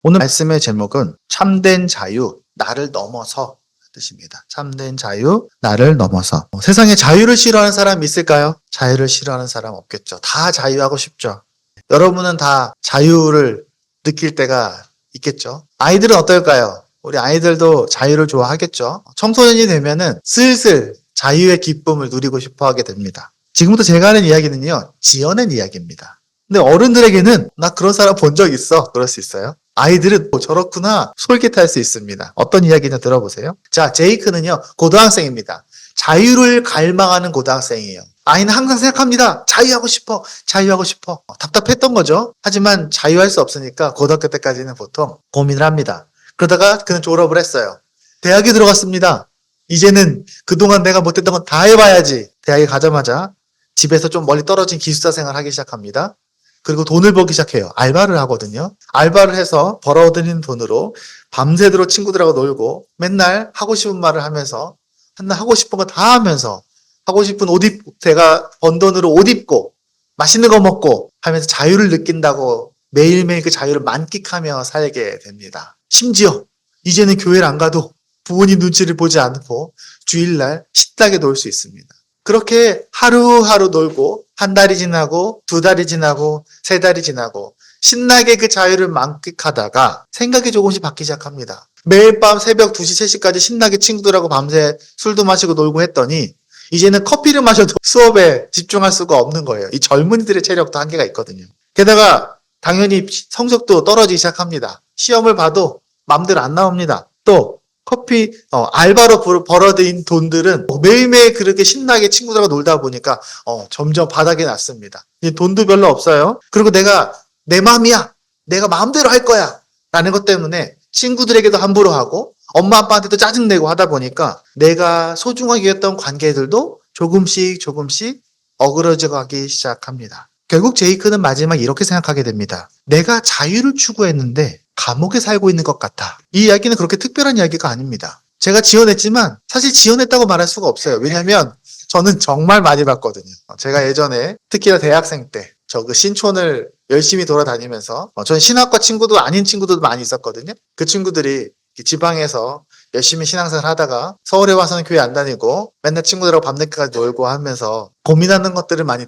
오늘 말씀의 제목은 참된 자유, 나를 넘어서 뜻입니다. 참된 자유, 나를 넘어서. 세상에 자유를 싫어하는 사람 있을까요? 자유를 싫어하는 사람 없겠죠. 다 자유하고 싶죠. 여러분은 다 자유를 느낄 때가 있겠죠. 아이들은 어떨까요? 우리 아이들도 자유를 좋아하겠죠. 청소년이 되면은 슬슬 자유의 기쁨을 누리고 싶어 하게 됩니다. 지금부터 제가 하는 이야기는요, 지어낸 이야기입니다. 근데 어른들에게는 나 그런 사람 본 적 있어. 그럴 수 있어요. 아이들은 저렇구나 솔깃할 수 있습니다. 어떤 이야기냐 들어보세요. 자, 제이크는요, 고등학생입니다. 자유를 갈망하는 고등학생이에요. 아이는 항상 생각합니다. 자유하고 싶어. 자유하고 싶어. 답답했던 거죠. 하지만 자유할 수 없으니까 고등학교 때까지는 보통 고민을 합니다. 그러다가 그는 졸업을 했어요. 대학에 들어갔습니다. 이제는 그동안 내가 못했던 건 다 해봐야지. 대학에 가자마자 집에서 좀 멀리 떨어진 기숙사 생활을 하기 시작합니다. 그리고 돈을 벌기 시작해요. 알바를 하거든요. 알바를 해서 벌어들이는 돈으로 밤새도록 친구들하고 놀고 맨날 하고 싶은 말을 하면서 맨날 하고 싶은 거 다 하면서 하고 싶은 제가 번 돈으로 옷 입고 맛있는 거 먹고 하면서 자유를 느낀다고 매일매일 그 자유를 만끽하며 살게 됩니다. 심지어 이제는 교회를 안 가도 부모님 눈치를 보지 않고 주일날 신나게 놀 수 있습니다. 그렇게 하루하루 놀고 한 달이 지나고 두 달이 지나고 세 달이 지나고 신나게 그 자유를 만끽하다가 생각이 조금씩 바뀌기 시작합니다. 매일 밤 새벽 2시, 3시까지 신나게 친구들하고 밤새 술도 마시고 놀고 했더니 이제는 커피를 마셔도 수업에 집중할 수가 없는 거예요. 이 젊은이들의 체력도 한계가 있거든요. 게다가 당연히 성적도 떨어지기 시작합니다. 시험을 봐도 마음대로 안 나옵니다. 또 알바로 벌어들인 돈들은 매일매일 그렇게 신나게 친구들하고 놀다 보니까 점점 바닥에 났습니다. 돈도 별로 없어요. 그리고 내가 내 마음이야. 내가 마음대로 할 거야. 라는 것 때문에 친구들에게도 함부로 하고 엄마 아빠한테도 짜증내고 하다 보니까 내가 소중하게 여겼던 관계들도 조금씩 어그러져 가기 시작합니다. 결국 제이크는 마지막 이렇게 생각하게 됩니다. 내가 자유를 추구했는데 감옥에 살고 있는 것 같아. 이 이야기는 그렇게 특별한 이야기가 아닙니다. 제가 지원했지만 사실 지원했다고 말할 수가 없어요. 왜냐하면 저는 정말 많이 봤거든요. 제가 예전에 특히나 대학생 때 저 그 신촌을 열심히 돌아다니면서 저는 신학과 친구도 아닌 친구들도 많이 있었거든요. 그 친구들이 지방에서 열심히 신앙생활 하다가 서울에 와서는 교회 안 다니고 맨날 친구들하고 밤늦게까지 놀고 하면서 고민하는 것들을 많이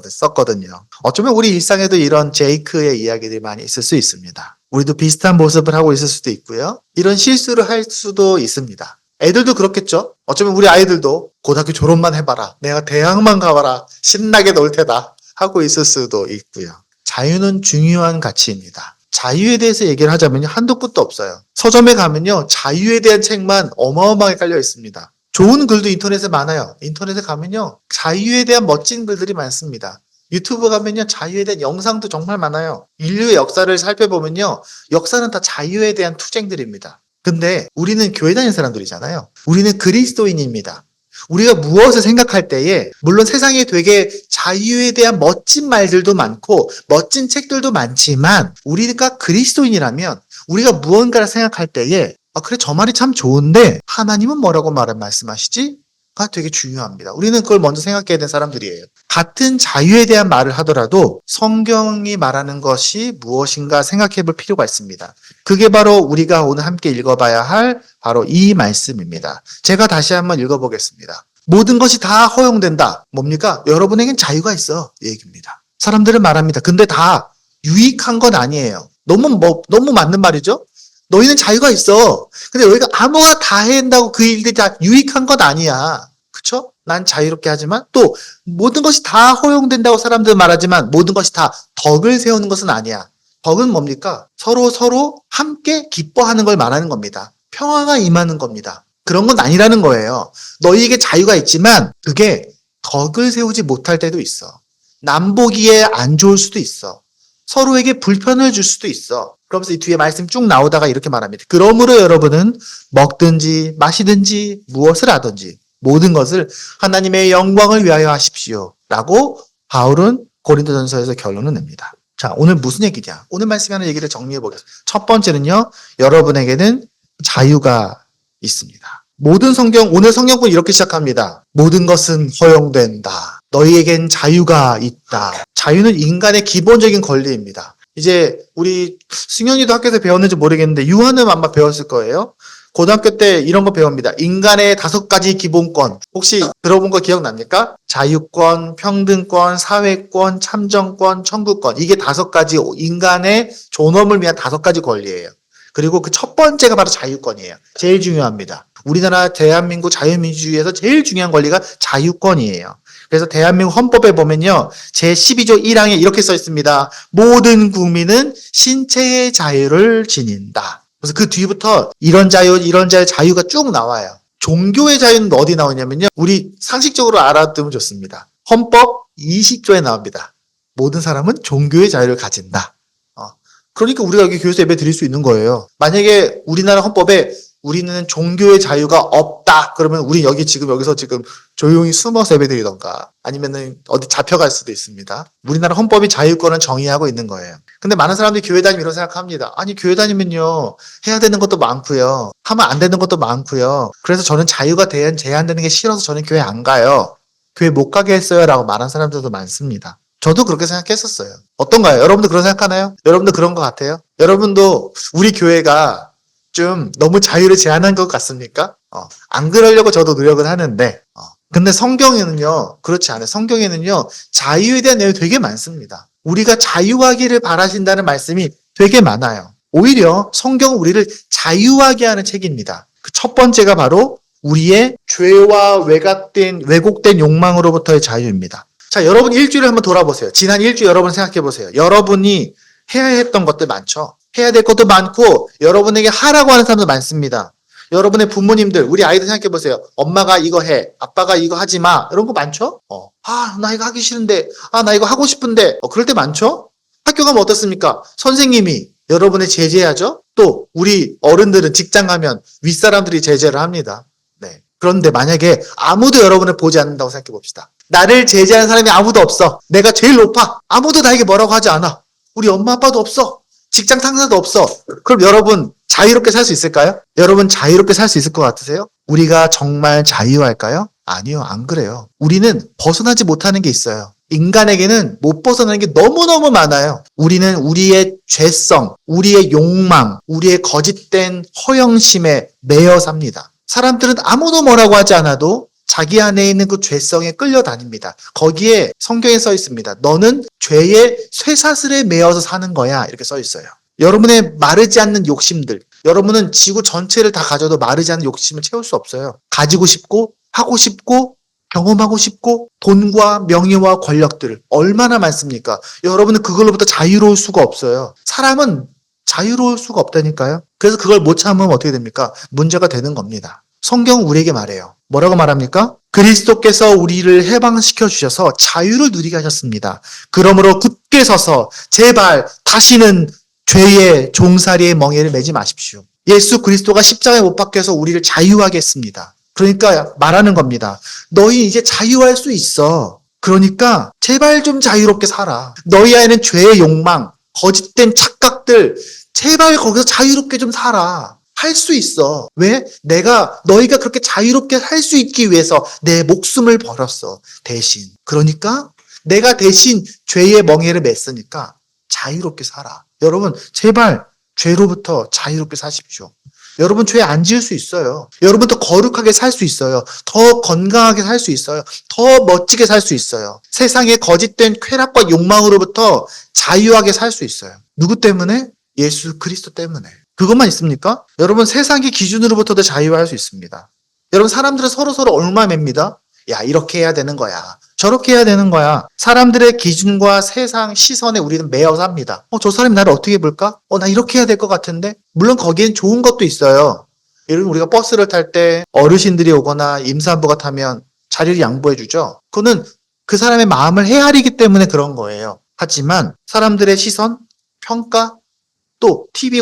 썼거든요. 어쩌면 우리 일상에도 이런 제이크의 이야기들이 많이 있을 수 있습니다. 우리도 비슷한 모습을 하고 있을 수도 있고요. 이런 실수를 할 수도 있습니다. 애들도 그렇겠죠? 어쩌면 우리 아이들도 고등학교 졸업만 해봐라. 내가 대학만 가봐라. 신나게 놀 테다. 하고 있을 수도 있고요. 자유는 중요한 가치입니다. 자유에 대해서 얘기를 하자면요. 한도 끝도 없어요. 서점에 가면요. 자유에 대한 책만 어마어마하게 깔려 있습니다. 좋은 글도 인터넷에 많아요. 인터넷에 가면요. 자유에 대한 멋진 글들이 많습니다. 유튜브 가면요. 자유에 대한 영상도 정말 많아요. 인류의 역사를 살펴보면요. 역사는 다 자유에 대한 투쟁들입니다. 근데 우리는 교회 다니는 사람들이잖아요. 우리는 그리스도인입니다. 우리가 무엇을 생각할 때에 물론 세상에 되게 자유에 대한 멋진 말들도 많고 멋진 책들도 많지만 우리가 그리스도인이라면 우리가 무언가를 생각할 때에 그래 저 말이 참 좋은데 하나님은 뭐라고 말씀하시지? 가 되게 중요합니다. 우리는 그걸 먼저 생각해야 되는 사람들이에요. 같은 자유에 대한 말을 하더라도 성경이 말하는 것이 무엇인가 생각해 볼 필요가 있습니다. 그게 바로 우리가 오늘 함께 읽어봐야 할 바로 이 말씀입니다. 제가 다시 한번 읽어보겠습니다. 모든 것이 다 허용된다. 뭡니까? 여러분에겐 자유가 있어. 이 얘기입니다. 사람들은 말합니다. 근데 다 유익한 건 아니에요. 너무 맞는 말이죠? 너희는 자유가 있어. 근데 너희가 아무거나 다 해야 한다고 그 일들이 다 유익한 건 아니야. 그쵸? 난 자유롭게 하지만 또 모든 것이 다 허용된다고 사람들은 말하지만 모든 것이 다 덕을 세우는 것은 아니야. 덕은 뭡니까? 서로 함께 기뻐하는 걸 말하는 겁니다. 평화가 임하는 겁니다. 그런 건 아니라는 거예요. 너희에게 자유가 있지만 그게 덕을 세우지 못할 때도 있어. 남 보기에 안 좋을 수도 있어. 서로에게 불편을 줄 수도 있어. 그러면서 이 뒤에 말씀 쭉 나오다가 이렇게 말합니다. 그러므로 여러분은 먹든지 마시든지 무엇을 하든지 모든 것을 하나님의 영광을 위하여 하십시오. 라고 바울은 고린도전서에서 결론을 냅니다. 자, 오늘 무슨 얘기냐? 오늘 말씀에 하는 얘기를 정리해 보겠습니다. 첫 번째는요. 여러분에게는 자유가 있습니다. 오늘 성경은 이렇게 시작합니다. 모든 것은 허용된다. 너희에겐 자유가 있다. 자유는 인간의 기본적인 권리입니다. 이제 우리 승현이도 학교에서 배웠는지 모르겠는데 유한은 아마 배웠을 거예요. 고등학교 때 이런 거 배웁니다. 인간의 5가지 기본권. 혹시 들어본 거 기억납니까? 자유권, 평등권, 사회권, 참정권, 청구권. 이게 5가지 인간의 존엄을 위한 5가지 권리예요. 그리고 그 첫 번째가 바로 자유권이에요. 제일 중요합니다. 우리나라 대한민국 자유민주주의에서 제일 중요한 권리가 자유권이에요. 그래서 대한민국 헌법에 보면요. 제12조 1항에 이렇게 써 있습니다. 모든 국민은 신체의 자유를 지닌다. 그래서 그 뒤부터 이런 자유, 이런 자유가 쭉 나와요. 종교의 자유는 어디 나오냐면요. 우리 상식적으로 알아두면 좋습니다. 헌법 20조에 나옵니다. 모든 사람은 종교의 자유를 가진다. 그러니까 우리가 여기 교회에서 예배 드릴 수 있는 거예요. 만약에 우리나라 헌법에 우리는 종교의 자유가 없다. 그러면 우리 여기서 조용히 숨어서 예배 드리던가 아니면은 어디 잡혀갈 수도 있습니다. 우리나라 헌법이 자유권을 정의하고 있는 거예요. 근데 많은 사람들이 교회 다니면 이런 생각합니다. 아니, 교회 다니면요. 해야 되는 것도 많고요. 하면 안 되는 것도 많고요. 그래서 저는 자유가 제한되는 게 싫어서 저는 교회 안 가요. 교회 못 가게 했어요. 라고 말하는 사람들도 많습니다. 저도 그렇게 생각했었어요. 어떤가요? 여러분도 그런 생각하나요? 여러분도 그런 것 같아요? 여러분도 우리 교회가 좀 너무 자유를 제한한 것 같습니까? 안 그러려고 저도 노력을 하는데, 근데 성경에는요, 그렇지 않아요. 성경에는요, 자유에 대한 내용이 되게 많습니다. 우리가 자유하기를 바라신다는 말씀이 되게 많아요. 오히려 성경은 우리를 자유하게 하는 책입니다. 그 첫 번째가 바로 우리의 죄와 왜곡된 욕망으로부터의 자유입니다. 자, 여러분 일주일을 한번 돌아보세요. 지난 일주일 여러분 생각해 보세요. 여러분이 해야 했던 것들 많죠? 해야 될 것도 많고 여러분에게 하라고 하는 사람도 많습니다. 여러분의 부모님들, 우리 아이들 생각해 보세요. 엄마가 이거 해, 아빠가 이거 하지 마. 이런 거 많죠? 나 이거 하기 싫은데, 나 이거 하고 싶은데. 그럴 때 많죠? 학교 가면 어떻습니까? 선생님이 여러분의 제재하죠? 또 우리 어른들은 직장 가면 윗사람들이 제재를 합니다. 네. 그런데 만약에 아무도 여러분을 보지 않는다고 생각해 봅시다. 나를 제재하는 사람이 아무도 없어. 내가 제일 높아. 아무도 나에게 뭐라고 하지 않아. 우리 엄마 아빠도 없어. 직장 상사도 없어. 그럼 여러분 자유롭게 살 수 있을까요? 여러분 자유롭게 살 수 있을 것 같으세요? 우리가 정말 자유할까요? 아니요, 안 그래요. 우리는 벗어나지 못하는 게 있어요. 인간에게는 못 벗어나는 게 너무너무 많아요. 우리는 우리의 죄성, 우리의 욕망, 우리의 거짓된 허영심에 매여 삽니다. 사람들은 아무도 뭐라고 하지 않아도 자기 안에 있는 그 죄성에 끌려다닙니다. 거기에 성경에 써 있습니다. 너는 죄의 쇠사슬에 매여서 사는 거야. 이렇게 써 있어요. 여러분의 마르지 않는 욕심들, 여러분은 지구 전체를 다 가져도 마르지 않는 욕심을 채울 수 없어요. 가지고 싶고, 하고 싶고, 경험하고 싶고, 돈과 명예와 권력들을 얼마나 많습니까? 여러분은 그걸로부터 자유로울 수가 없어요. 사람은 자유로울 수가 없다니까요. 그래서 그걸 못 참으면 어떻게 됩니까? 문제가 되는 겁니다. 성경은 우리에게 말해요. 뭐라고 말합니까? 그리스도께서 우리를 해방시켜 주셔서 자유를 누리게 하셨습니다. 그러므로 굳게 서서 제발 다시는 죄의 종살이의 멍에를 매지 마십시오. 예수 그리스도가 십자가에 못 박혀서 우리를 자유하게 했습니다. 그러니까 말하는 겁니다. 너희 이제 자유할 수 있어. 그러니까 제발 좀 자유롭게 살아. 너희 안에는 죄의 욕망, 거짓된 착각들, 제발 거기서 자유롭게 좀 살아. 할 수 있어. 왜? 너희가 그렇게 자유롭게 살 수 있기 위해서 내 목숨을 버렸어. 대신. 그러니까 내가 대신 죄의 멍에를 맸으니까 자유롭게 살아. 여러분, 제발 죄로부터 자유롭게 사십시오. 여러분 죄 안 지을 수 있어요. 여러분 더 거룩하게 살 수 있어요. 더 건강하게 살 수 있어요. 더 멋지게 살 수 있어요. 세상의 거짓된 쾌락과 욕망으로부터 자유하게 살 수 있어요. 누구 때문에? 예수 그리스도 때문에. 그것만 있습니까? 여러분 세상의 기준으로부터도 자유할 수 있습니다. 여러분 사람들은 서로 얼마 맵니다. 야, 이렇게 해야 되는 거야. 저렇게 해야 되는 거야. 사람들의 기준과 세상 시선에 우리는 매여 삽니다. 저 사람이 나를 어떻게 볼까? 나 이렇게 해야 될 것 같은데? 물론 거기엔 좋은 것도 있어요. 예를 들면 우리가 버스를 탈 때 어르신들이 오거나 임산부가 타면 자리를 양보해 주죠. 그거는 그 사람의 마음을 헤아리기 때문에 그런 거예요. 하지만 사람들의 시선, 평가, 또 TV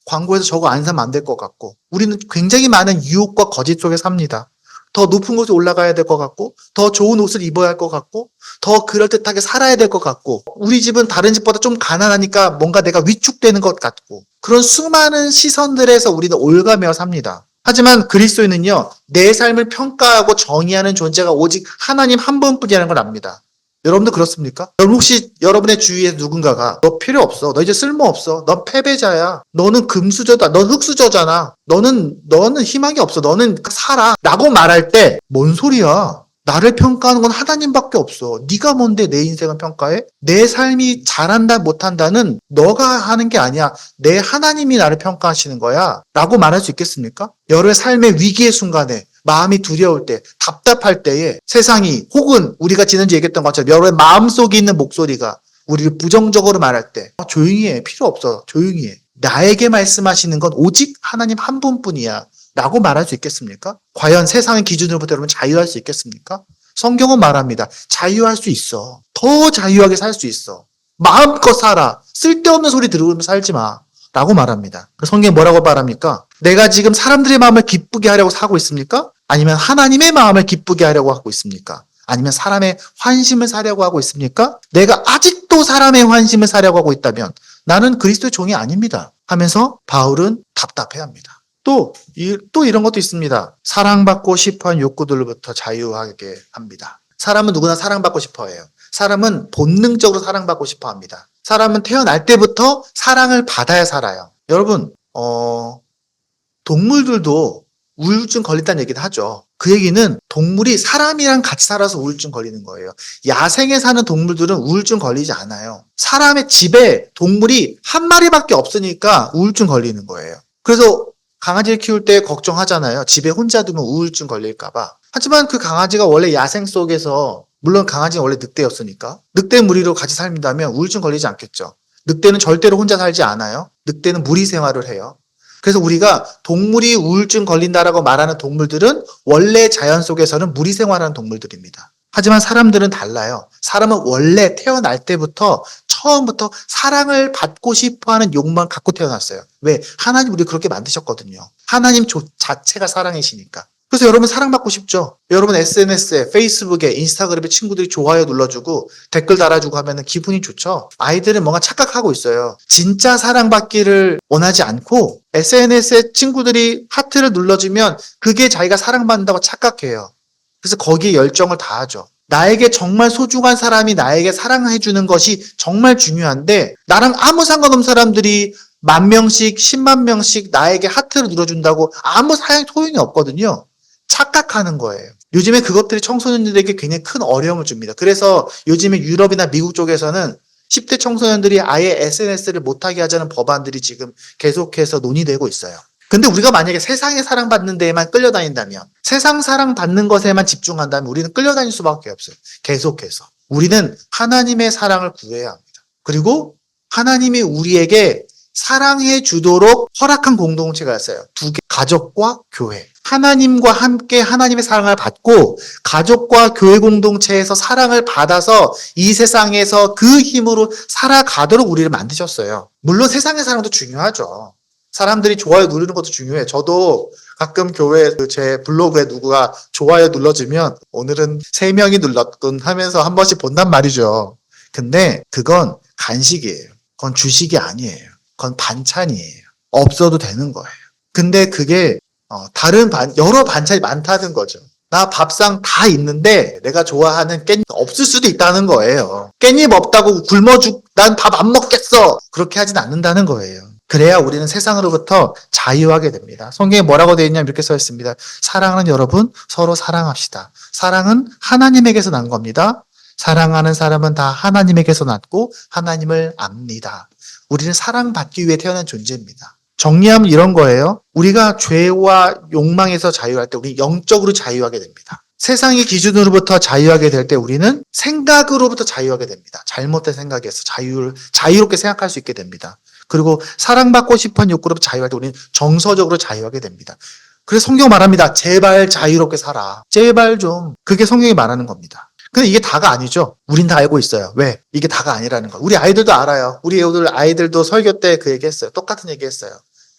광고에서 저거 안 사면 안 될 것 같고 우리는 굉장히 많은 유혹과 거짓 속에 삽니다. 더 높은 곳에 올라가야 될 것 같고 더 좋은 옷을 입어야 할 것 같고 더 그럴듯하게 살아야 될 것 같고 우리 집은 다른 집보다 좀 가난하니까 뭔가 내가 위축되는 것 같고 그런 수많은 시선들에서 우리는 올가매어 삽니다. 하지만 그리스도인은요. 내 삶을 평가하고 정의하는 존재가 오직 하나님 한 분뿐이라는 걸 압니다. 여러분도 그렇습니까? 여러분 혹시 여러분의 주위에 누군가가 너 필요 없어. 너 이제 쓸모없어. 넌 패배자야. 너는 금수저다. 넌 흙수저잖아. 너는 희망이 없어. 너는 살아. 라고 말할 때 뭔 소리야? 나를 평가하는 건 하나님밖에 없어. 네가 뭔데 내 인생을 평가해? 내 삶이 잘한다 못한다는 너가 하는 게 아니야. 내 하나님이 나를 평가하시는 거야. 라고 말할 수 있겠습니까? 여러의 삶의 위기의 순간에 마음이 두려울 때, 답답할 때에 세상이 혹은 우리가 지난주에 얘기했던 것처럼 여러의 마음속에 있는 목소리가 우리를 부정적으로 말할 때 조용히 해. 필요 없어. 조용히 해. 나에게 말씀하시는 건 오직 하나님 한 분뿐이야. 라고 말할 수 있겠습니까? 과연 세상의 기준으로부터 여러분 자유할 수 있겠습니까? 성경은 말합니다. 자유할 수 있어. 더 자유하게 살 수 있어. 마음껏 살아. 쓸데없는 소리 들으면서 살지 마. 라고 말합니다. 성경이 뭐라고 말합니까? 내가 지금 사람들의 마음을 기쁘게 하려고 사고 있습니까? 아니면 하나님의 마음을 기쁘게 하려고 하고 있습니까? 아니면 사람의 환심을 사려고 하고 있습니까? 내가 아직도 사람의 환심을 사려고 하고 있다면 나는 그리스도의 종이 아닙니다. 하면서 바울은 답답해합니다. 또 이런 것도 있습니다. 사랑받고 싶어하는 욕구들로부터 자유하게 합니다. 사람은 누구나 사랑받고 싶어해요. 사람은 본능적으로 사랑받고 싶어합니다. 사람은 태어날 때부터 사랑을 받아야 살아요. 여러분, 동물들도 우울증 걸린다는 얘기를 하죠. 그 얘기는 동물이 사람이랑 같이 살아서 우울증 걸리는 거예요. 야생에 사는 동물들은 우울증 걸리지 않아요. 사람의 집에 동물이 한 마리밖에 없으니까 우울증 걸리는 거예요. 그래서 강아지를 키울 때 걱정하잖아요. 집에 혼자 두면 우울증 걸릴까봐. 하지만 그 강아지가 원래 야생 속에서, 물론 강아지는 원래 늑대였으니까, 늑대 무리로 같이 살다면 우울증 걸리지 않겠죠. 늑대는 절대로 혼자 살지 않아요. 늑대는 무리 생활을 해요. 그래서 우리가 동물이 우울증 걸린다라고 말하는 동물들은 원래 자연 속에서는 무리 생활하는 동물들입니다. 하지만 사람들은 달라요. 사람은 원래 태어날 때부터 처음부터 사랑을 받고 싶어하는 욕망을 갖고 태어났어요. 왜? 하나님 우리 그렇게 만드셨거든요. 하나님 자체가 사랑이시니까. 그래서 여러분 사랑받고 싶죠? 여러분 SNS에, 페이스북에, 인스타그램에 친구들이 좋아요 눌러주고 댓글 달아주고 하면 기분이 좋죠? 아이들은 뭔가 착각하고 있어요. 진짜 사랑받기를 원하지 않고 SNS에 친구들이 하트를 눌러주면 그게 자기가 사랑받는다고 착각해요. 그래서 거기에 열정을 다하죠. 나에게 정말 소중한 사람이 나에게 사랑해주는 것이 정말 중요한데 나랑 아무 상관없는 사람들이 10,000명씩 10만 명씩 나에게 하트를 눌러준다고 아무 소용이 없거든요. 착각하는 거예요. 요즘에 그것들이 청소년들에게 굉장히 큰 어려움을 줍니다. 그래서 요즘에 유럽이나 미국 쪽에서는 10대 청소년들이 아예 SNS를 못하게 하자는 법안들이 지금 계속해서 논의되고 있어요. 근데 우리가 만약에 세상에 사랑받는 데에만 끌려다닌다면, 세상 사랑받는 것에만 집중한다면 우리는 끌려다닐 수밖에 없어요. 계속해서. 우리는 하나님의 사랑을 구해야 합니다. 그리고 하나님이 우리에게 사랑해 주도록 허락한 공동체가 있어요. 두 개. 가족과 교회. 하나님과 함께 하나님의 사랑을 받고 가족과 교회 공동체에서 사랑을 받아서 이 세상에서 그 힘으로 살아가도록 우리를 만드셨어요. 물론 세상의 사랑도 중요하죠. 사람들이 좋아요 누르는 것도 중요해. 저도 가끔 교회 제 블로그에 누구가 좋아요 눌러주면 오늘은 3명이 눌렀군 하면서 한 번씩 본단 말이죠. 근데 그건 간식이에요. 그건 주식이 아니에요. 그건 반찬이에요. 없어도 되는 거예요. 근데 그게 여러 반찬이 많다는 거죠. 나 밥상 다 있는데 내가 좋아하는 깻잎 없을 수도 있다는 거예요. 깻잎 없다고 난 밥 안 먹겠어. 그렇게 하진 않는다는 거예요. 그래야 우리는 세상으로부터 자유하게 됩니다. 성경에 뭐라고 되어 있냐면 이렇게 써 있습니다. 사랑하는 여러분 서로 사랑합시다. 사랑은 하나님에게서 난 겁니다. 사랑하는 사람은 다 하나님에게서 났고 하나님을 압니다. 우리는 사랑받기 위해 태어난 존재입니다. 정리하면 이런 거예요. 우리가 죄와 욕망에서 자유할 때 우리 영적으로 자유하게 됩니다. 세상의 기준으로부터 자유하게 될 때 우리는 생각으로부터 자유하게 됩니다. 잘못된 생각에서 자유롭게 생각할 수 있게 됩니다. 그리고 사랑받고 싶은 욕구로부터 자유할 때 우리는 정서적으로 자유하게 됩니다. 그래서 성경 말합니다. 제발 자유롭게 살아. 제발 좀. 그게 성경이 말하는 겁니다. 근데 이게 다가 아니죠. 우린 다 알고 있어요. 왜? 이게 다가 아니라는 거. 우리 아이들도 알아요. 우리 아이들도 설교 때 그 얘기했어요. 똑같은 얘기했어요.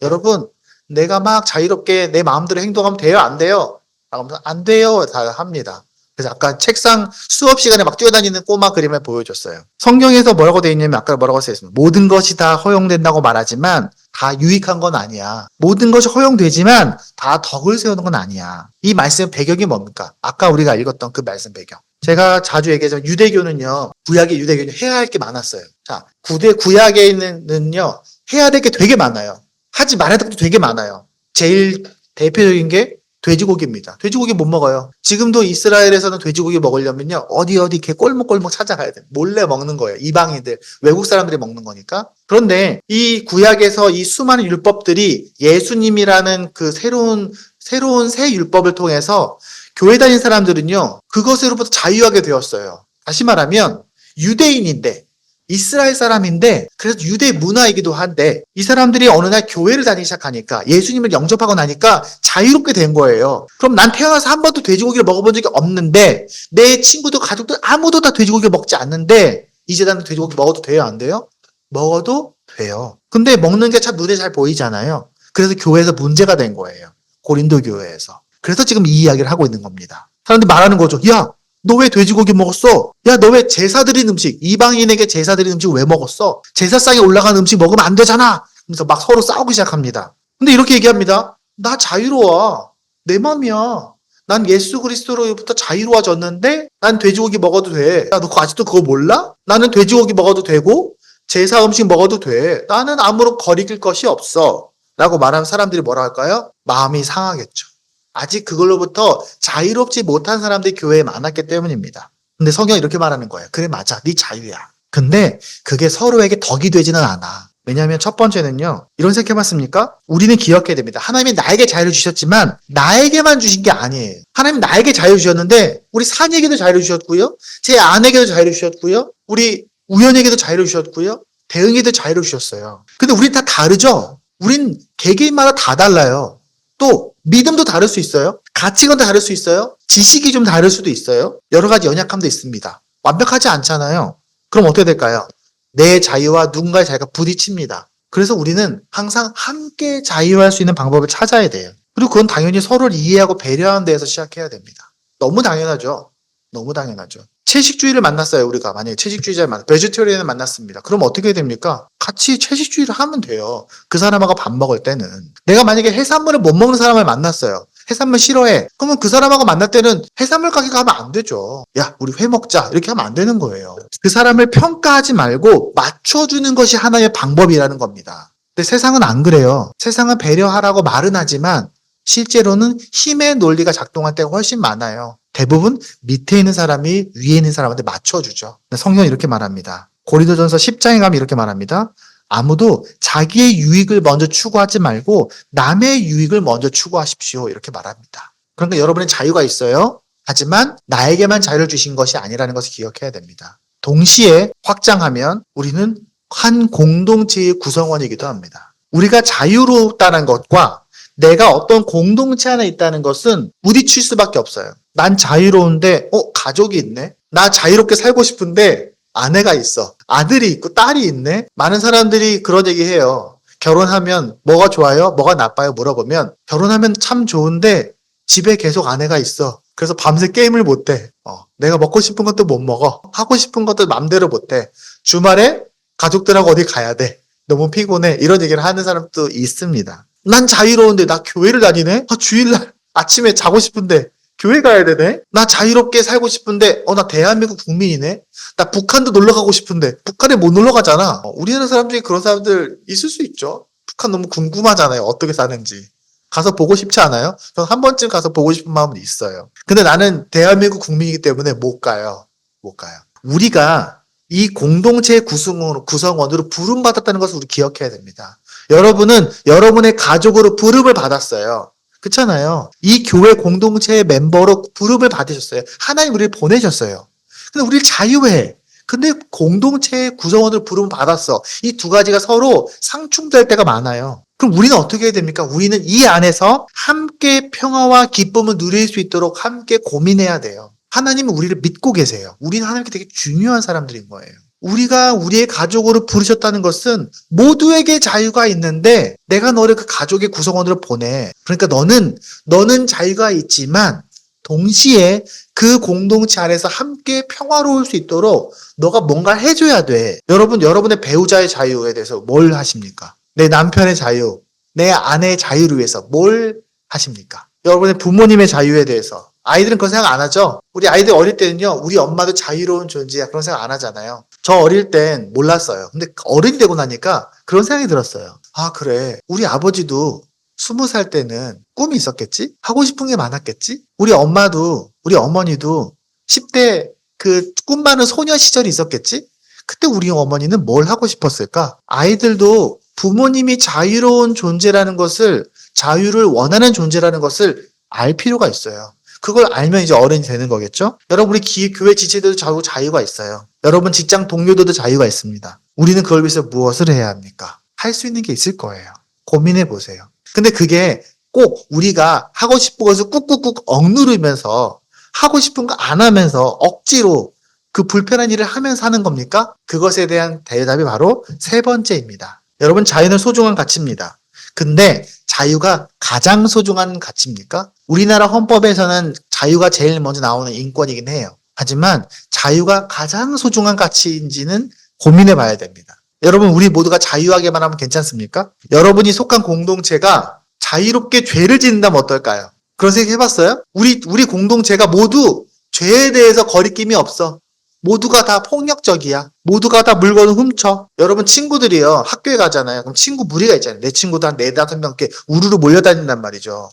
여러분, 내가 막 자유롭게 내 마음대로 행동하면 돼요? 안 돼요? 안 돼요. 다 합니다. 그래서 아까 책상 수업 시간에 막 뛰어다니는 꼬마 그림을 보여줬어요. 성경에서 뭐라고 되어 있냐면 아까 뭐라고 써 있습니다. 모든 것이 다 허용된다고 말하지만 다 유익한 건 아니야. 모든 것이 허용되지만 다 덕을 세우는 건 아니야. 이 말씀 배경이 뭡니까? 아까 우리가 읽었던 그 말씀 배경. 제가 자주 얘기하지만 유대교는요, 구약의 유대교는 해야 할 게 많았어요. 자, 구약에는요, 해야 될 게 되게 많아요. 하지 말아야 될 것도 되게 많아요. 제일 대표적인 게 돼지고기입니다. 돼지고기 못 먹어요. 지금도 이스라엘에서는 돼지고기 먹으려면요, 어디 이렇게 꼴목꼴목 찾아가야 돼요. 몰래 먹는 거예요. 이방인들, 외국 사람들이 먹는 거니까. 그런데 이 구약에서 이 수많은 율법들이 예수님이라는 그 새로운 새 율법을 통해서 교회 다닌 사람들은요, 그것으로부터 자유하게 되었어요. 다시 말하면 유대인인데, 이스라엘 사람인데, 그래서 유대 문화이기도 한데, 이 사람들이 어느 날 교회를 다니기 시작하니까, 예수님을 영접하고 나니까 자유롭게 된 거예요. 그럼 난 태어나서 한 번도 돼지고기를 먹어본 적이 없는데, 내 친구들, 가족들 아무도 다 돼지고기를 먹지 않는데, 이제 나는 돼지고기 먹어도 돼요? 안 돼요? 먹어도 돼요. 근데 먹는 게 참 눈에 잘 보이잖아요. 그래서 교회에서 문제가 된 거예요. 고린도 교회에서. 그래서 지금 이 이야기를 하고 있는 겁니다. 사람들이 말하는 거죠. 야, 너 왜 돼지고기 먹었어? 야, 너 왜 제사 드린 음식, 이방인에게 제사 드린 음식 왜 먹었어? 제사상에 올라간 음식 먹으면 안 되잖아. 그래서 막 서로 싸우기 시작합니다. 근데 이렇게 얘기합니다. 나 자유로워. 내 맘이야. 난 예수 그리스도로부터 자유로워졌는데 난 돼지고기 먹어도 돼. 야, 너 아직도 그거 몰라? 나는 돼지고기 먹어도 되고 제사 음식 먹어도 돼. 나는 아무런 거리낄 것이 없어. 라고 말하면 사람들이 뭐라 할까요? 마음이 상하겠죠. 아직 그걸로부터 자유롭지 못한 사람들이 교회에 많았기 때문입니다. 근데 성경이 이렇게 말하는 거예요. 그래, 맞아. 네 자유야. 근데 그게 서로에게 덕이 되지는 않아. 왜냐하면 첫 번째는요, 이런 생각해봤습니까? 우리는 기억해야 됩니다. 하나님이 나에게 자유를 주셨지만 나에게만 주신 게 아니에요. 하나님 나에게 자유 주셨는데 우리 산에게도 자유를 주셨고요, 제 아내에게도 자유를 주셨고요, 우리 우연에게도 자유를 주셨고요, 대응에도 자유를 주셨어요. 근데 우린 다 다르죠? 우린 개개인마다 다 달라요. 또 믿음도 다를 수 있어요. 가치관도 다를 수 있어요. 지식이 좀 다를 수도 있어요. 여러 가지 연약함도 있습니다. 완벽하지 않잖아요. 그럼 어떻게 될까요? 내 자유와 누군가의 자유가 부딪힙니다. 그래서 우리는 항상 함께 자유할 수 있는 방법을 찾아야 돼요. 그리고 그건 당연히 서로를 이해하고 배려하는 데에서 시작해야 됩니다. 너무 당연하죠. 너무 당연하죠. 채식주의를 만났어요. 우리가 만약에 채식주의자를 베지테리언을 만났습니다. 그럼 어떻게 됩니까? 같이 채식주의를 하면 돼요. 그 사람하고 밥 먹을 때는. 내가 만약에 해산물을 못 먹는 사람을 만났어요. 해산물 싫어해. 그러면 그 사람하고 만날 때는 해산물 가게 가면 안 되죠. 야, 우리 회 먹자. 이렇게 하면 안 되는 거예요. 그 사람을 평가하지 말고 맞춰주는 것이 하나의 방법이라는 겁니다. 근데 세상은 안 그래요. 세상은 배려하라고 말은 하지만 실제로는 힘의 논리가 작동할 때가 훨씬 많아요. 대부분 밑에 있는 사람이 위에 있는 사람한테 맞춰주죠. 성경이 이렇게 말합니다. 고린도전서 10장에 가면 이렇게 말합니다. 아무도 자기의 유익을 먼저 추구하지 말고 남의 유익을 먼저 추구하십시오. 이렇게 말합니다. 그러니까 여러분의 자유가 있어요. 하지만 나에게만 자유를 주신 것이 아니라는 것을 기억해야 됩니다. 동시에 확장하면 우리는 한 공동체의 구성원이기도 합니다. 우리가 자유롭다는 것과 내가 어떤 공동체 안에 있다는 것은 부딪힐 수밖에 없어요. 난 자유로운데 가족이 있네. 나 자유롭게 살고 싶은데 아내가 있어. 아들이 있고 딸이 있네. 많은 사람들이 그런 얘기해요. 결혼하면 뭐가 좋아요? 뭐가 나빠요? 물어보면 결혼하면 참 좋은데 집에 계속 아내가 있어. 그래서 밤새 게임을 못해. 내가 먹고 싶은 것도 못 먹어. 하고 싶은 것도 맘대로 못해. 주말에 가족들하고 어디 가야 돼. 너무 피곤해. 이런 얘기를 하는 사람도 있습니다. 난 자유로운데 나 교회를 다니네? 주일날 아침에 자고 싶은데 교회 가야 되네? 나 자유롭게 살고 싶은데 나 대한민국 국민이네? 나 북한도 놀러 가고 싶은데 북한에 못 놀러 가잖아. 우리나라 사람 중에 그런 사람들 있을 수 있죠. 북한 너무 궁금하잖아요. 어떻게 사는지. 가서 보고 싶지 않아요? 전 한 번쯤 가서 보고 싶은 마음은 있어요. 근데 나는 대한민국 국민이기 때문에 못 가요. 못 가요. 우리가 이 공동체의 구성원으로 부름받았다는 것을 우리 기억해야 됩니다. 여러분은 여러분의 가족으로 부름을 받았어요. 그렇잖아요. 이 교회 공동체의 멤버로 부름을 받으셨어요. 하나님 우리를 보내셨어요. 근데 우리를 자유해. 근데 공동체의 구성원으로 부름을 받았어. 이 두 가지가 서로 상충될 때가 많아요. 그럼 우리는 어떻게 해야 됩니까? 우리는 이 안에서 함께 평화와 기쁨을 누릴 수 있도록 함께 고민해야 돼요. 하나님은 우리를 믿고 계세요. 우리는 하나님께 되게 중요한 사람들인 거예요. 우리가 우리의 가족으로 부르셨다는 것은 모두에게 자유가 있는데 내가 너를 그 가족의 구성원으로 보내. 그러니까 너는 자유가 있지만 동시에 그 공동체 안에서 함께 평화로울 수 있도록 너가 뭔가 해줘야 돼. 여러분의 배우자의 자유에 대해서 뭘 하십니까? 내 남편의 자유, 내 아내의 자유를 위해서 뭘 하십니까? 여러분의 부모님의 자유에 대해서 아이들은 그런 생각 안 하죠? 우리 아이들 어릴 때는요, 우리 엄마도 자유로운 존재야. 그런 생각 안 하잖아요. 저 어릴 땐 몰랐어요. 근데 어른이 되고 나니까 그런 생각이 들었어요. 아, 그래. 우리 아버지도 20살 때는 꿈이 있었겠지? 하고 싶은 게 많았겠지? 우리 엄마도, 우리 어머니도 10대 그 꿈 많은 소녀 시절이 있었겠지? 그때 우리 어머니는 뭘 하고 싶었을까? 아이들도 부모님이 자유로운 존재라는 것을, 자유를 원하는 존재라는 것을 알 필요가 있어요. 그걸 알면 이제 어른이 되는 거겠죠? 여러분, 우리 교회 지체들도 자유가 있어요. 여러분, 직장 동료들도 자유가 있습니다. 우리는 그걸 위해서 무엇을 해야 합니까? 할 수 있는 게 있을 거예요. 고민해 보세요. 근데 그게 꼭 우리가 하고 싶은 것을 꾹꾹꾹 억누르면서 하고 싶은 거 안 하면서 억지로 그 불편한 일을 하면서 하는 겁니까? 그것에 대한 대답이 바로 세 번째입니다. 여러분, 자유는 소중한 가치입니다. 근데 자유가 가장 소중한 가치입니까? 우리나라 헌법에서는 자유가 제일 먼저 나오는 인권이긴 해요. 하지만 자유가 가장 소중한 가치인지는 고민해 봐야 됩니다. 여러분, 우리 모두가 자유하게만 하면 괜찮습니까? 여러분이 속한 공동체가 자유롭게 죄를 짓는다면 어떨까요? 그런 생각 해봤어요? 우리 공동체가 모두 죄에 대해서 거리낌이 없어. 모두가 다 폭력적이야. 모두가 다 물건을 훔쳐. 여러분, 친구들이요, 학교에 가잖아요. 그럼 친구 무리가 있잖아요. 내 친구도 한 4-5명 이렇게 우르르 몰려다닌단 말이죠.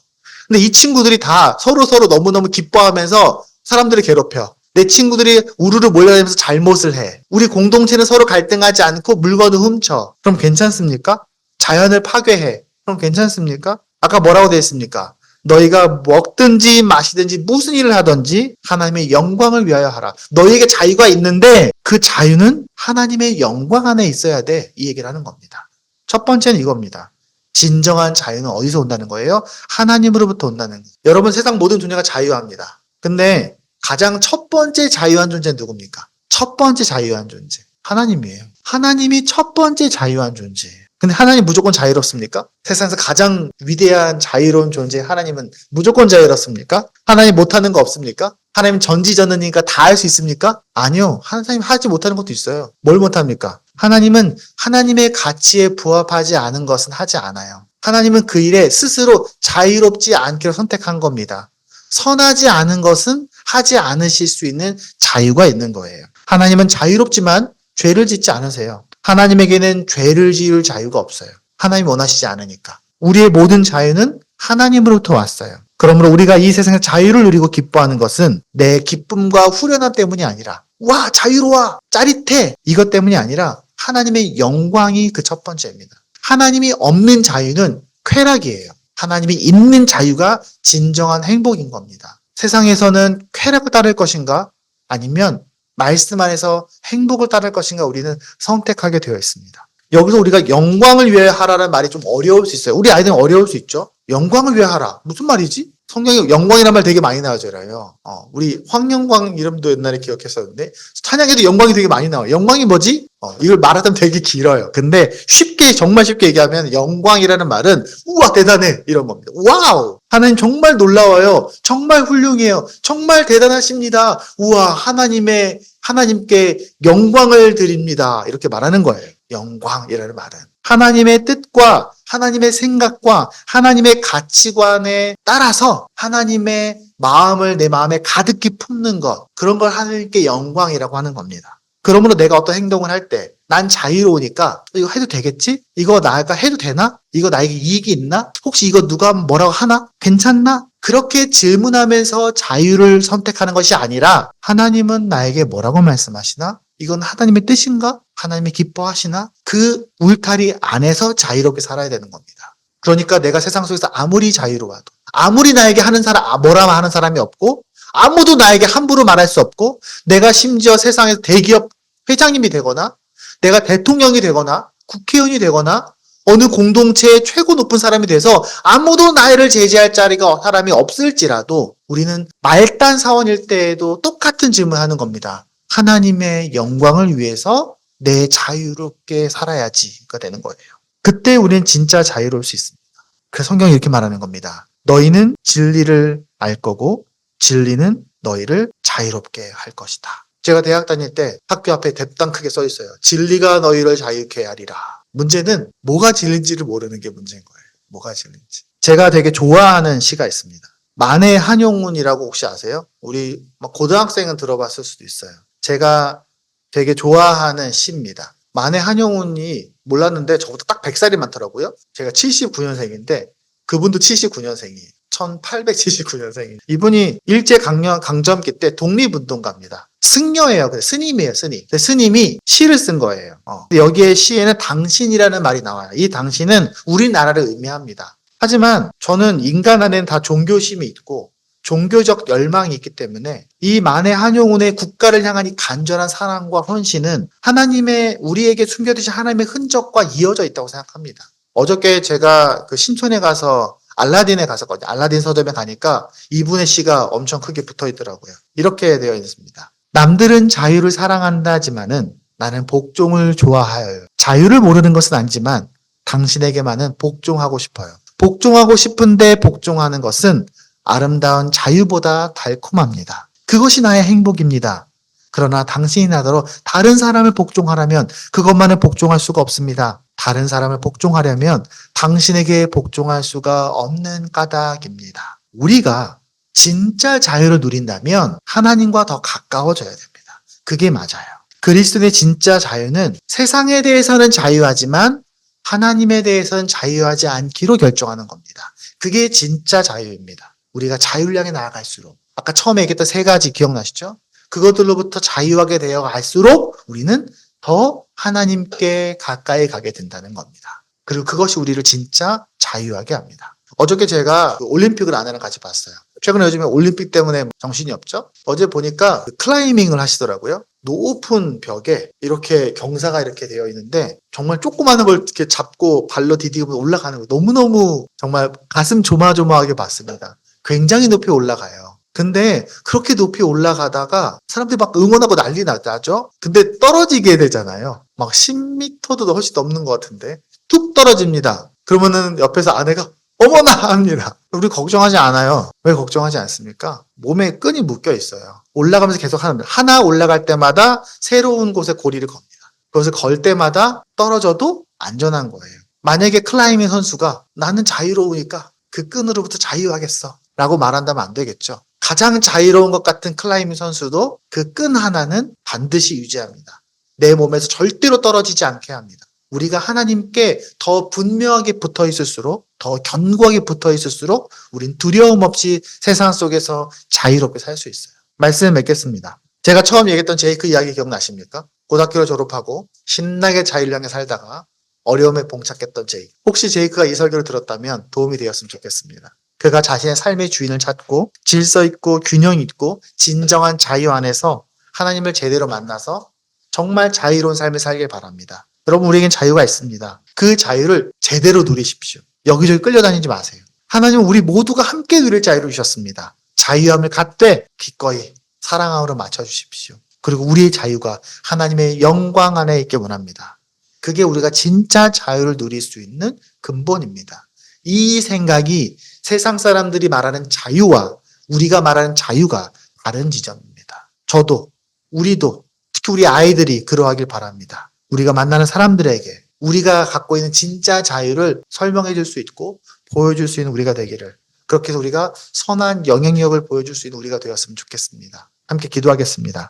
근데 이 친구들이 다 서로 너무너무 기뻐하면서 사람들을 괴롭혀. 내 친구들이 우르르 몰려다니면서 잘못을 해. 우리 공동체는 서로 갈등하지 않고 물건을 훔쳐. 그럼 괜찮습니까? 자연을 파괴해. 그럼 괜찮습니까? 아까 뭐라고 되어 있습니까? 너희가 먹든지 마시든지 무슨 일을 하든지 하나님의 영광을 위하여 하라. 너희에게 자유가 있는데 그 자유는 하나님의 영광 안에 있어야 돼. 이 얘기를 하는 겁니다. 첫 번째는 이겁니다. 진정한 자유는 어디서 온다는 거예요? 하나님으로부터 온다는 거예요. 여러분, 세상 모든 존재가 자유합니다. 근데 가장 첫 번째 자유한 존재는 누굽니까? 첫 번째 자유한 존재. 하나님이에요. 하나님이 첫 번째 자유한 존재예요. 근데 하나님 무조건 자유롭습니까? 세상에서 가장 위대한 자유로운 존재 하나님은 무조건 자유롭습니까? 하나님 못하는 거 없습니까? 하나님 전지전능이니까 다 할 수 있습니까? 아니요. 하나님 하지 못하는 것도 있어요. 뭘 못합니까? 하나님은 하나님의 가치에 부합하지 않은 것은 하지 않아요. 하나님은 그 일에 스스로 자유롭지 않기로 선택한 겁니다. 선하지 않은 것은 하지 않으실 수 있는 자유가 있는 거예요. 하나님은 자유롭지만 죄를 짓지 않으세요. 하나님에게는 죄를 지을 자유가 없어요. 하나님이 원하시지 않으니까. 우리의 모든 자유는 하나님으로부터 왔어요. 그러므로 우리가 이 세상에 자유를 누리고 기뻐하는 것은 내 기쁨과 후련함 때문이 아니라 와, 자유로워, 짜릿해, 이것 때문이 아니라 하나님의 영광이 그 첫 번째입니다. 하나님이 없는 자유는 쾌락이에요. 하나님이 있는 자유가 진정한 행복인 겁니다. 세상에서는 쾌락을 따를 것인가? 아니면 말씀 안에서 행복을 따를 것인가? 우리는 선택하게 되어 있습니다. 여기서 우리가 영광을 위해 하라는 말이 좀 어려울 수 있어요. 우리 아이들은 어려울 수 있죠. 영광을 위해 하라. 무슨 말이지? 성경에 영광이라는 말 되게 많이 나오잖아요. 우리 황영광 이름도 옛날에 기억했었는데 찬양에도 영광이 되게 많이 나와요. 영광이 뭐지? 이걸 말하자면 되게 길어요. 근데 쉽게, 정말 쉽게 얘기하면 영광이라는 말은 우와, 대단해, 이런 겁니다. 와우! 하나님 정말 놀라워요. 정말 훌륭해요. 정말 대단하십니다. 우와, 하나님께 영광을 드립니다. 이렇게 말하는 거예요. 영광이라는 말은. 하나님의 뜻과 하나님의 생각과 하나님의 가치관에 따라서 하나님의 마음을 내 마음에 가득히 품는 것, 그런 걸 하나님께 영광이라고 하는 겁니다. 그러므로 내가 어떤 행동을 할 때 난 자유로우니까 이거 해도 되겠지? 이거 나가 해도 되나? 이거 나에게 이익이 있나? 혹시 이거 누가 뭐라고 하나? 괜찮나? 그렇게 질문하면서 자유를 선택하는 것이 아니라 하나님은 나에게 뭐라고 말씀하시나? 이건 하나님의 뜻인가? 하나님이 기뻐하시나? 그 울타리 안에서 자유롭게 살아야 되는 겁니다. 그러니까 내가 세상 속에서 아무리 자유로워도, 아무리 나에게 뭐라 하는 사람이 없고, 아무도 나에게 함부로 말할 수 없고, 내가 심지어 세상에서 대기업 회장님이 되거나, 내가 대통령이 되거나, 국회의원이 되거나, 어느 공동체의 최고 높은 사람이 돼서 아무도 나를 제재할 사람이 없을지라도 우리는 말단 사원일 때에도 똑같은 질문을 하는 겁니다. 하나님의 영광을 위해서 내 자유롭게 살아야지가 되는 거예요. 그때 우리는 진짜 자유로울 수 있습니다. 그래서 성경이 이렇게 말하는 겁니다. 너희는 진리를 알 거고 진리는 너희를 자유롭게 할 것이다. 제가 대학 다닐 때 학교 앞에 대빵 크게 써 있어요. 진리가 너희를 자유케 하리라. 문제는 뭐가 진리인지를 모르는 게 문제인 거예요. 뭐가 진리인지. 제가 되게 좋아하는 시가 있습니다. 만해 한용운이라고 혹시 아세요? 우리 고등학생은 들어봤을 수도 있어요. 제가 되게 좋아하는 시입니다. 만해 한용운이 몰랐는데 저보다 딱 100살이 많더라고요. 제가 79년생인데 그분도 79년생이에요. 1879년생이에요. 이분이 일제강점기 때 독립운동가입니다. 승려예요. 스님이에요, 스님. 스님이 시를 쓴 거예요. 여기에 시에는 당신이라는 말이 나와요. 이 당신은 우리나라를 의미합니다. 하지만 저는 인간 안에는 다 종교심이 있고 종교적 열망이 있기 때문에 이 만해 한용운의 국가를 향한 이 간절한 사랑과 헌신은 하나님의 우리에게 숨겨두신 하나님의 흔적과 이어져 있다고 생각합니다. 어저께 제가 그 신촌에 가서 알라딘에 갔었거든요. 알라딘 서점에 가니까 이분의 시가 엄청 크게 붙어 있더라고요. 이렇게 되어 있습니다. 남들은 자유를 사랑한다지만은 나는 복종을 좋아하여요. 자유를 모르는 것은 아니지만 당신에게만은 복종하고 싶어요. 복종하고 싶은데 복종하는 것은 아름다운 자유보다 달콤합니다. 그것이 나의 행복입니다. 그러나 당신이 나더러 다른 사람을 복종하려면 그것만은 복종할 수가 없습니다. 다른 사람을 복종하려면 당신에게 복종할 수가 없는 까닭입니다. 우리가 진짜 자유를 누린다면 하나님과 더 가까워져야 됩니다. 그게 맞아요. 그리스도의 진짜 자유는 세상에 대해서는 자유하지만 하나님에 대해서는 자유하지 않기로 결정하는 겁니다. 그게 진짜 자유입니다. 우리가 자유를 향해 나아갈수록 아까 처음에 얘기했던 3가지 기억나시죠? 그것들로부터 자유하게 되어 갈수록 우리는 더 하나님께 가까이 가게 된다는 겁니다. 그리고 그것이 우리를 진짜 자유하게 합니다. 어저께 제가 올림픽을 아내랑 같이 봤어요. 최근에 요즘에 올림픽 때문에 정신이 없죠? 어제 보니까 클라이밍을 하시더라고요. 높은 벽에 이렇게 경사가 이렇게 되어 있는데 정말 조그마한 걸 이렇게 잡고 발로 디디고 올라가는 거 너무너무 정말 가슴 조마조마하게 봤습니다. 굉장히 높이 올라가요. 근데 그렇게 높이 올라가다가 사람들이 막 응원하고 난리 나죠? 근데 떨어지게 되잖아요. 막 10m도 훨씬 넘는 것 같은데 툭 떨어집니다. 그러면은 옆에서 아내가 어머나 합니다. 우리 걱정하지 않아요. 왜 걱정하지 않습니까? 몸에 끈이 묶여 있어요. 올라가면서 계속 하는 거예요. 하나 올라갈 때마다 새로운 곳에 고리를 겁니다. 그것을 걸 때마다 떨어져도 안전한 거예요. 만약에 클라이밍 선수가 나는 자유로우니까 그 끈으로부터 자유하겠어 라고 말한다면 안 되겠죠. 가장 자유로운 것 같은 클라이밍 선수도 그 끈 하나는 반드시 유지합니다. 내 몸에서 절대로 떨어지지 않게 합니다. 우리가 하나님께 더 분명하게 붙어 있을수록, 더 견고하게 붙어 있을수록 우린 두려움 없이 세상 속에서 자유롭게 살 수 있어요. 말씀을 맺겠습니다. 제가 처음 얘기했던 제이크 이야기 기억나십니까? 고등학교를 졸업하고 신나게 자유를 향해 살다가 어려움에 봉착했던 제이크. 혹시 제이크가 이 설교를 들었다면 도움이 되었으면 좋겠습니다. 그가 자신의 삶의 주인을 찾고 질서 있고 균형 있고 진정한 자유 안에서 하나님을 제대로 만나서 정말 자유로운 삶을 살길 바랍니다. 여러분, 우리에겐 자유가 있습니다. 그 자유를 제대로 누리십시오. 여기저기 끌려다니지 마세요. 하나님은 우리 모두가 함께 누릴 자유를 주셨습니다. 자유함을 갖되 기꺼이 사랑함으로 맞춰주십시오. 그리고 우리의 자유가 하나님의 영광 안에 있길 원합니다. 그게 우리가 진짜 자유를 누릴 수 있는 근본입니다. 이 생각이 세상 사람들이 말하는 자유와 우리가 말하는 자유가 다른 지점입니다. 저도, 우리도, 특히 우리 아이들이 그러하길 바랍니다. 우리가 만나는 사람들에게 우리가 갖고 있는 진짜 자유를 설명해 줄 수 있고 보여줄 수 있는 우리가 되기를, 그렇게 해서 우리가 선한 영향력을 보여줄 수 있는 우리가 되었으면 좋겠습니다. 함께 기도하겠습니다.